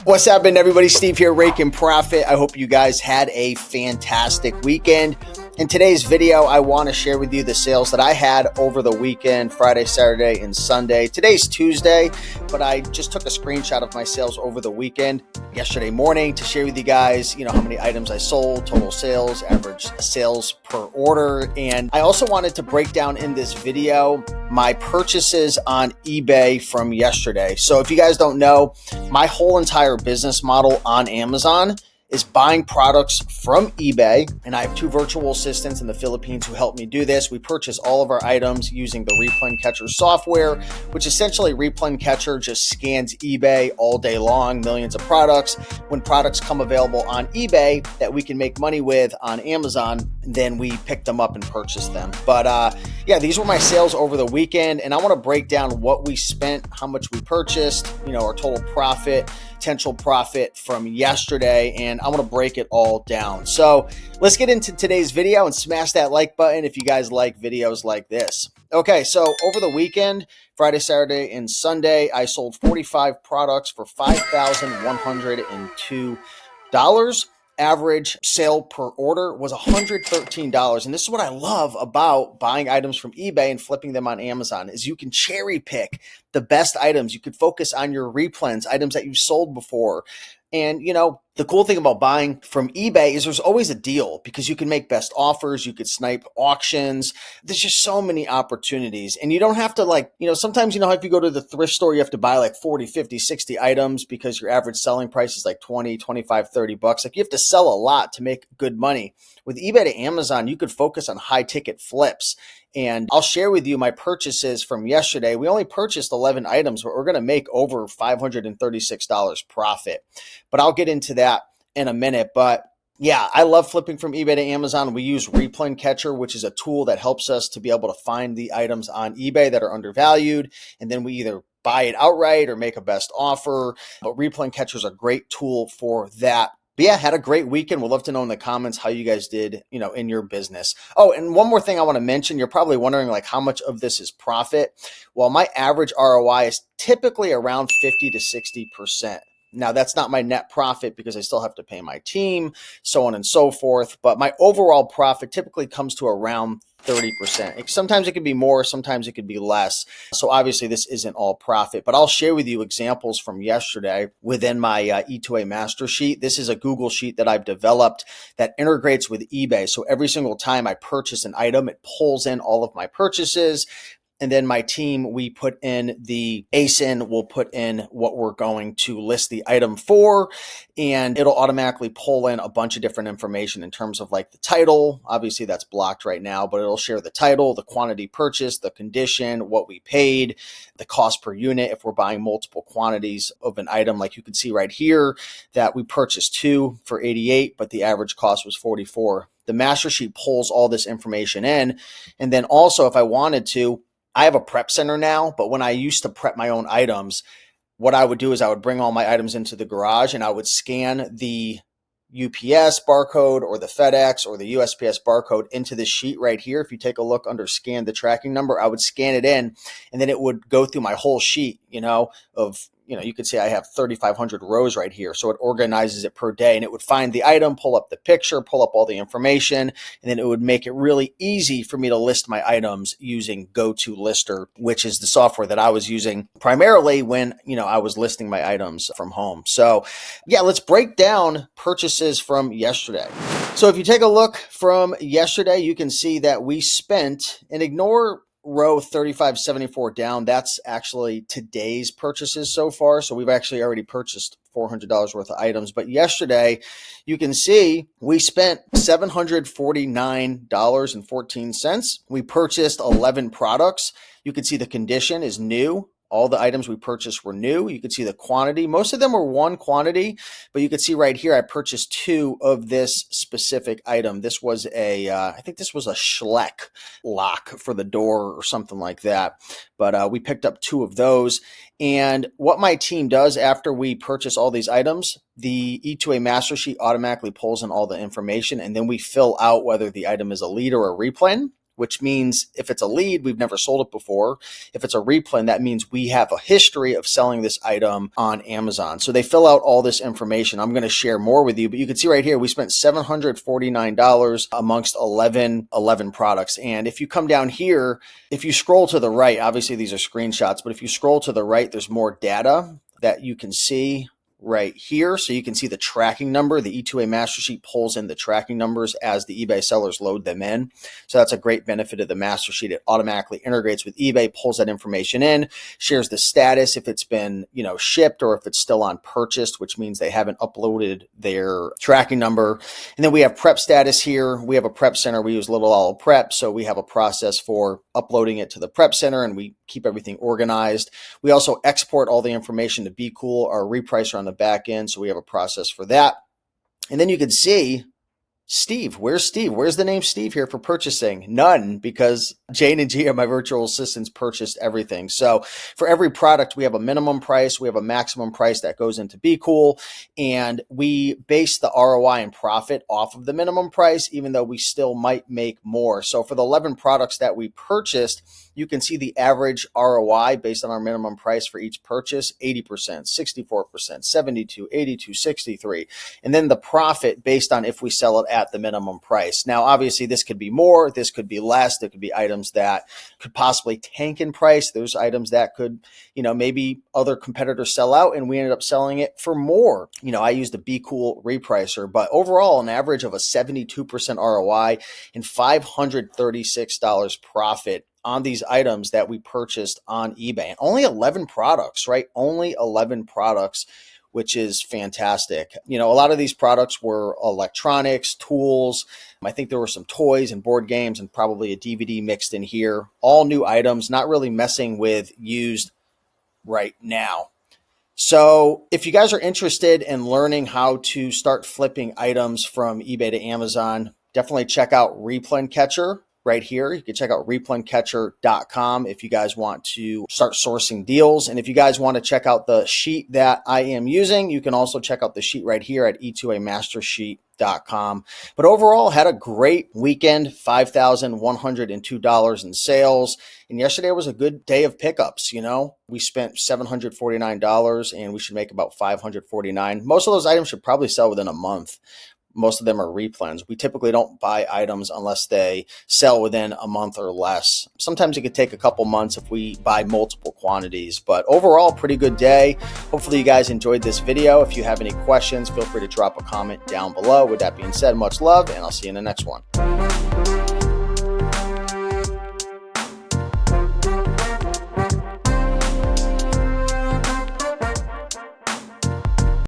What's happening, everybody? Steve here, Raking Profit. I hope you guys had a fantastic weekend. In today's video, I want to share with you the sales that I had over the weekend, Friday, Saturday, and Sunday. Today's Tuesday, but I just took a screenshot of my sales over the weekend yesterday morning to share with you guys, how many items I sold, total sales, average sales per order. And I also wanted to break down in this video my purchases on eBay from yesterday. So if you guys don't know, my whole entire business model on Amazon is buying products from eBay, and I have two virtual assistants in the Philippines who help me do this. We purchase all of our items using the Replen Catcher software, which essentially Replen Catcher just scans eBay all day long, millions of products. When products come available on eBay that we can make money with on Amazon, then we pick them up and purchase them. But yeah, these were my sales over the weekend, and I want to break down what we spent, how much we purchased, our total profit, potential profit from yesterday, and I want to break it all down. So let's get into today's video and smash that like button if you guys like videos like this. Okay, so over the weekend, Friday, Saturday, and Sunday, I sold 45 products for $5,102. Average sale per order was $113. And this is what I love about buying items from eBay and flipping them on Amazon is you can cherry pick the best items. You could focus on your replens, items that you've sold before. And, the cool thing about buying from eBay is there's always a deal because you can make best offers. You could snipe auctions. There's just so many opportunities. And you don't have to sometimes, how if you go to the thrift store, you have to buy like 40, 50, 60 items because your average selling price is like 20, 25, 30 bucks. Like you have to sell a lot to make good money. With eBay to Amazon, you could focus on high ticket flips. And I'll share with you my purchases from yesterday. We only purchased 11 items, but we're going to make over $536 profit. But I'll get into that in a minute. But yeah, I love flipping from eBay to Amazon. We use Replen Catcher, which is a tool that helps us to be able to find the items on eBay that are undervalued. And then we either buy it outright or make a best offer. But Replen Catcher is a great tool for that. But yeah, had a great weekend. We'd love to know in the comments how you guys did, in your business. Oh, and one more thing I want to mention. You're probably wondering how much of this is profit. Well, my average ROI is typically around 50 to 60%. Now, that's not my net profit because I still have to pay my team, so on and so forth. But my overall profit typically comes to around 30%. Sometimes it could be more, sometimes it could be less. So obviously this isn't all profit, but I'll share with you examples from yesterday within my E2A master sheet. This is a Google sheet that I've developed that integrates with eBay. So every single time I purchase an item, it pulls in all of my purchases. And then my team, we put in the ASIN, we'll put in what we're going to list the item for, and it'll automatically pull in a bunch of different information in terms of the title. Obviously that's blocked right now, but it'll share the title, the quantity purchased, the condition, what we paid, the cost per unit if we're buying multiple quantities of an item. Like you can see right here that we purchased 2 for 88, but the average cost was 44. The master sheet pulls all this information in. And then also if I wanted to, I have a prep center now, but when I used to prep my own items, what I would do is I would bring all my items into the garage and I would scan the UPS barcode or the FedEx or the USPS barcode into this sheet right here. If you take a look under scan the tracking number, I would scan it in and then it would go through my whole sheet, you could say I have 3,500 rows right here. So it organizes it per day and it would find the item, pull up the picture, pull up all the information, and then it would make it really easy for me to list my items using GoToLister, which is the software that I was using primarily when, I was listing my items from home. So yeah, let's break down purchases from yesterday. So if you take a look from yesterday, you can see that we spent, and ignore row 3574 down, that's actually today's purchases so far. So we've actually already purchased $400 worth of items. But yesterday, you can see we spent $749.14. We purchased 11 products. You can see the condition is new. All the items we purchased were new. You could see the quantity. Most of them were one quantity, but you could see right here, I purchased 2 of this specific item. This was I think this was a Schleck lock for the door or something like that. But we picked up 2 of those. And what my team does after we purchase all these items, the E2A master sheet automatically pulls in all the information, and then we fill out whether the item is a lead or a replen. which means if it's a lead, we've never sold it before. If it's a replen, that means we have a history of selling this item on Amazon. So they fill out all this information. I'm going to share more with you, but you can see right here, we spent $749 amongst 11 products. And if you come down here, if you scroll to the right, obviously these are screenshots, but if you scroll to the right, there's more data that you can see right here. So you can see the tracking number. The E2A master sheet pulls in the tracking numbers as the eBay sellers load them in. So that's a great benefit of the master sheet. It automatically integrates with eBay, pulls that information in, shares the status if it's been, shipped or if it's still on purchased, which means they haven't uploaded their tracking number. And then we have prep status here. We have a prep center. We use Little Olive Prep. So we have a process for uploading it to the prep center, and we keep everything organized. We also export all the information to Be Cool, our repricer on the back end. So we have a process for that. And then you can see Steve. Where's Steve? Where's the name Steve here for purchasing? None, because Jane and Gia, my virtual assistants, purchased everything. So for every product, we have a minimum price. We have a maximum price that goes into Be Cool. And we base the ROI and profit off of the minimum price, even though we still might make more. So for the 11 products that we purchased, you can see the average ROI based on our minimum price for each purchase, 80%, 64%, 72, 82, 63. And then the profit based on if we sell it at the minimum price. Now, obviously, this could be more, this could be less. There could be items that could possibly tank in price. There's items that could, maybe other competitors sell out and we ended up selling it for more. I used a Be Cool repricer, but overall, an average of a 72% ROI and $536 profit on these items that we purchased on eBay. And only 11 products, right? Only 11 products, which is fantastic. A lot of these products were electronics, tools. I think there were some toys and board games and probably a DVD mixed in here. All new items, not really messing with used right now. So if you guys are interested in learning how to start flipping items from eBay to Amazon, definitely check out Replen Catcher. Right here, you can check out replencatcher.com if you guys want to start sourcing deals. And if you guys want to check out the sheet that I am using, you can also check out the sheet right here at e2amastersheet.com. But overall, had a great weekend, $5,102 in sales. And yesterday was a good day of pickups. We spent $749 and we should make about $549. Most of those items should probably sell within a month. Most of them are replens. We typically don't buy items unless they sell within a month or less. Sometimes it could take a couple months if we buy multiple quantities, but overall, pretty good day. Hopefully you guys enjoyed this video. If you have any questions, feel free to drop a comment down below. With that being said, much love, and I'll see you in the next one.